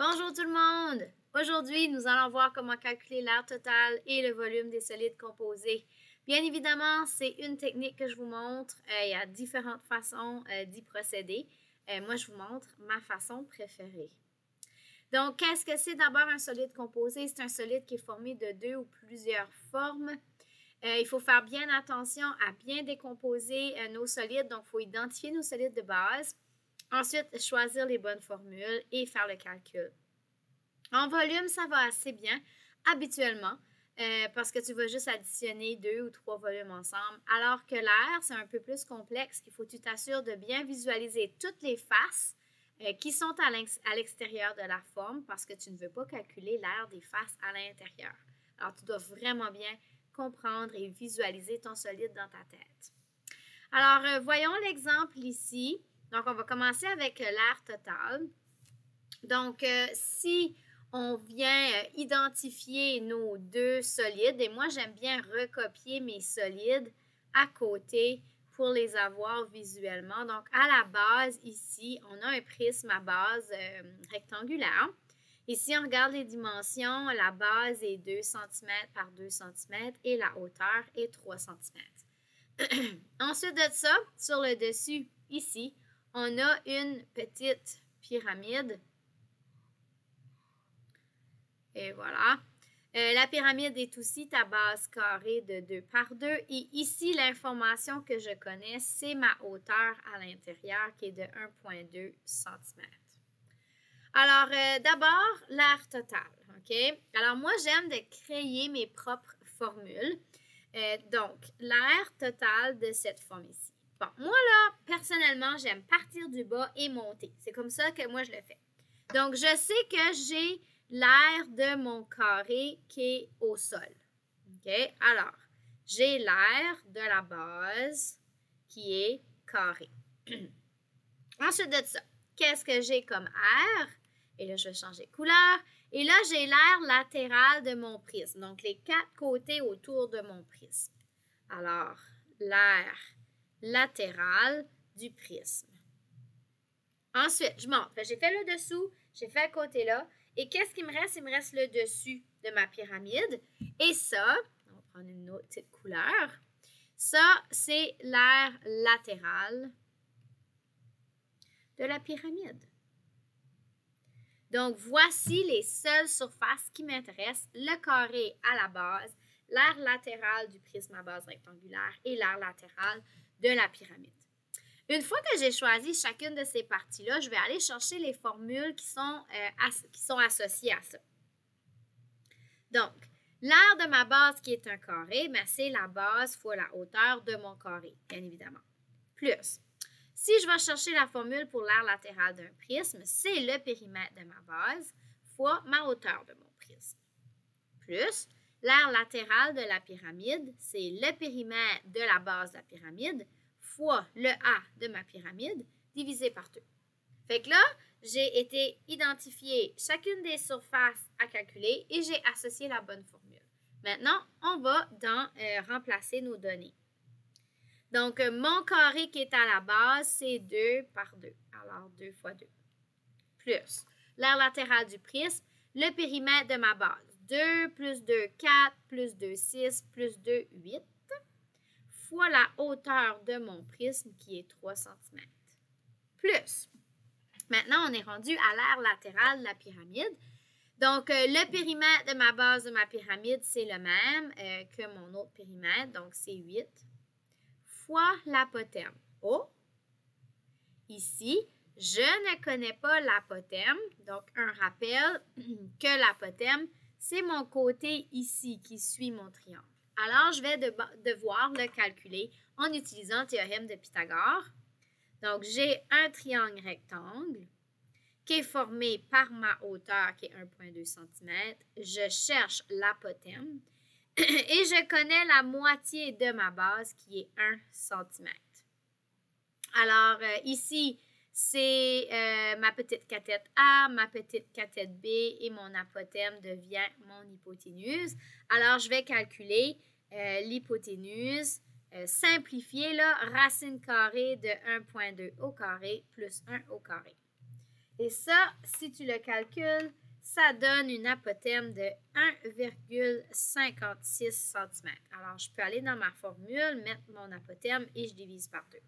Bonjour tout le monde! Aujourd'hui, nous allons voir comment calculer l'aire totale et le volume des solides composés. Bien évidemment, c'est une technique que je vous montre. Il y a différentes façons d'y procéder. Moi, je vous montre ma façon préférée. Donc, qu'est-ce que c'est d'abord un solide composé? C'est un solide qui est formé de deux ou plusieurs formes. Il faut faire bien attention à bien décomposer nos solides. Donc, il faut identifier nos solides de base. Ensuite, choisir les bonnes formules et faire le calcul. En volume, ça va assez bien, habituellement, parce que tu vas juste additionner 2 ou 3 volumes ensemble, alors que l'air, c'est un peu plus complexe. Il faut que tu t'assures de bien visualiser toutes les faces qui sont à l'extérieur de la forme, parce que tu ne veux pas calculer l'air des faces à l'intérieur. Alors, tu dois vraiment bien comprendre et visualiser ton solide dans ta tête. Alors, voyons l'exemple ici. Donc, on va commencer avec l'aire totale. Donc, si on vient identifier nos deux solides, et moi, j'aime bien recopier mes solides à côté pour les avoir visuellement. Donc, à la base, ici, on a un prisme à base rectangulaire. Ici, on regarde les dimensions. La base est 2 cm par 2 cm et la hauteur est 3 cm. Ensuite de ça, sur le dessus, ici, on a une petite pyramide. Et voilà. La pyramide est aussi à base carrée de 2 par 2. Et ici, l'information que je connais, c'est ma hauteur à l'intérieur qui est de 1,2 cm. Alors, d'abord, l'aire totale. OK? Alors, moi, j'aime de créer mes propres formules. Donc, l'aire totale de cette forme ici. Bon, moi, là, personnellement, j'aime partir du bas et monter. C'est comme ça que moi, je le fais. Donc, je sais que j'ai l'aire de mon carré qui est au sol. OK? Alors, j'ai l'aire de la base qui est carré. Ensuite de ça, qu'est-ce que j'ai comme aire? Et là, je vais changer de couleur. Et là, j'ai l'aire latérale de mon prisme. Donc, les 4 côtés autour de mon prisme. Alors, l'aire latérale du prisme. Ensuite, je monte. J'ai fait le dessous, j'ai fait le côté là. Et qu'est-ce qui me reste? Il me reste le dessus de ma pyramide. Et ça, on va prendre une autre petite couleur. Ça, c'est l'aire latérale de la pyramide. Donc, voici les seules surfaces qui m'intéressent. Le carré à la base, l'aire latérale du prisme à base rectangulaire et l'aire latérale de la pyramide. Une fois que j'ai choisi chacune de ces parties-là, je vais aller chercher les formules qui sont associées à ça. Donc, l'aire de ma base qui est un carré, c'est la base fois la hauteur de mon carré, bien évidemment. Plus, si je vais chercher la formule pour l'aire latérale d'un prisme, c'est le périmètre de ma base fois ma hauteur de mon prisme. Plus, l'aire latérale de la pyramide, c'est le périmètre de la base de la pyramide fois le A de ma pyramide divisé par 2. Fait que là, j'ai été identifier chacune des surfaces à calculer et j'ai associé la bonne formule. Maintenant, on va remplacer nos données. Donc, mon carré qui est à la base, c'est 2 par 2. Alors, 2 fois 2. Plus l'aire latérale du prisme, le périmètre de ma base. 2 plus 2, 4, plus 2, 6, plus 2, 8. Fois la hauteur de mon prisme qui est 3 cm. Plus, maintenant, on est rendu à l'aire latérale de la pyramide. Donc, le périmètre de ma base de ma pyramide, c'est le même que mon autre périmètre. Donc, c'est 8 fois l'apothème. Oh! Ici, je ne connais pas l'apothème. Donc, un rappel que l'apothème, c'est mon côté ici qui suit mon triangle. Alors, je vais devoir le calculer en utilisant le théorème de Pythagore. Donc, j'ai un triangle rectangle qui est formé par ma hauteur qui est 1,2 cm. Je cherche l'apothème et je connais la moitié de ma base qui est 1 cm. Alors, ici, c'est ma petite cathète A, ma petite cathète B et mon apothème devient mon hypoténuse. Alors, je vais calculer l'hypoténuse, simplifier là, racine carrée de 1,2 au carré plus 1 au carré. Et ça, si tu le calcules, ça donne une apothème de 1,56 cm. Alors, je peux aller dans ma formule, mettre mon apothème et je divise par 2.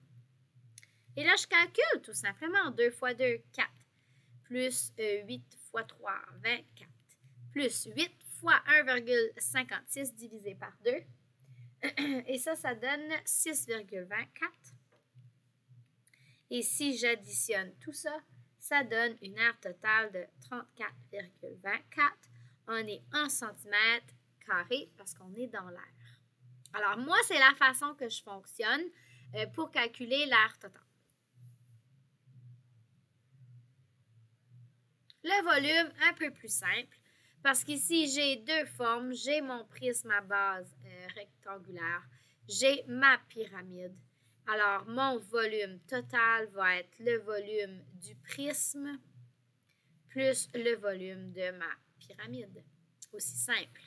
Et là, je calcule tout simplement 2 fois 2, 4, plus 8 fois 3, 24, plus 8 fois 1,56 divisé par 2. Et ça donne 6,24. Et si j'additionne tout ça, ça donne une aire totale de 34,24. On est en centimètres carrés parce qu'on est dans l'air. Alors, moi, c'est la façon que je fonctionne pour calculer l'aire totale. Le volume, un peu plus simple, parce qu'ici, j'ai deux formes. J'ai mon prisme à base rectangulaire. J'ai ma pyramide. Alors, mon volume total va être le volume du prisme plus le volume de ma pyramide. Aussi simple.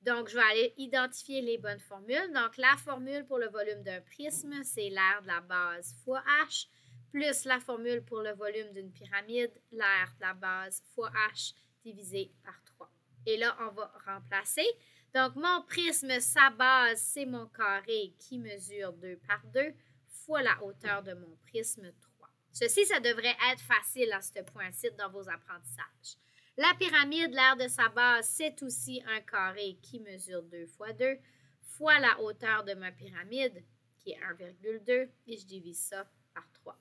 Donc, je vais aller identifier les bonnes formules. Donc, la formule pour le volume d'un prisme, c'est l'aire de la base fois H, plus la formule pour le volume d'une pyramide, l'aire de la base fois H divisé par 3. Et là, on va remplacer. Donc, mon prisme, sa base, c'est mon carré qui mesure 2 par 2 fois la hauteur de mon prisme 3. Ceci, ça devrait être facile à ce point-ci dans vos apprentissages. La pyramide, l'aire de sa base, c'est aussi un carré qui mesure 2 fois 2 fois la hauteur de ma pyramide, qui est 1,2, et je divise ça par 3.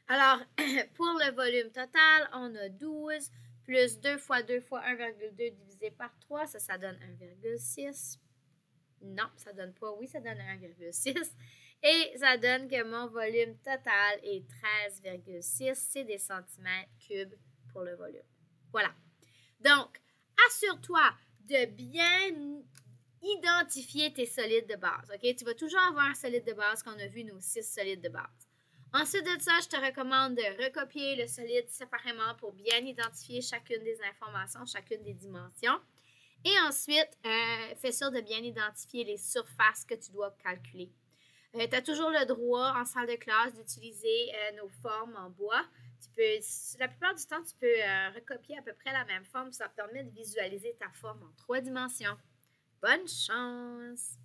Alors, pour le volume total, on a 12 plus 2 fois 2 fois 1,2 divisé par 3, ça donne 1,6. Non, ça donne pas, oui, ça donne 1,6. Et ça donne que mon volume total est 13,6. C'est des centimètres cubes pour le volume. Voilà. Donc, assure-toi de bien identifier tes solides de base. OK? Tu vas toujours avoir un solide de base qu'on a vu, nos 6 solides de base. Ensuite de ça, je te recommande de recopier le solide séparément pour bien identifier chacune des informations, chacune des dimensions. Et ensuite, fais sûr de bien identifier les surfaces que tu dois calculer. Tu as toujours le droit en salle de classe d'utiliser nos formes en bois. La plupart du temps, tu peux recopier à peu près la même forme. Ça te permet de visualiser ta forme en 3 dimensions. Bonne chance!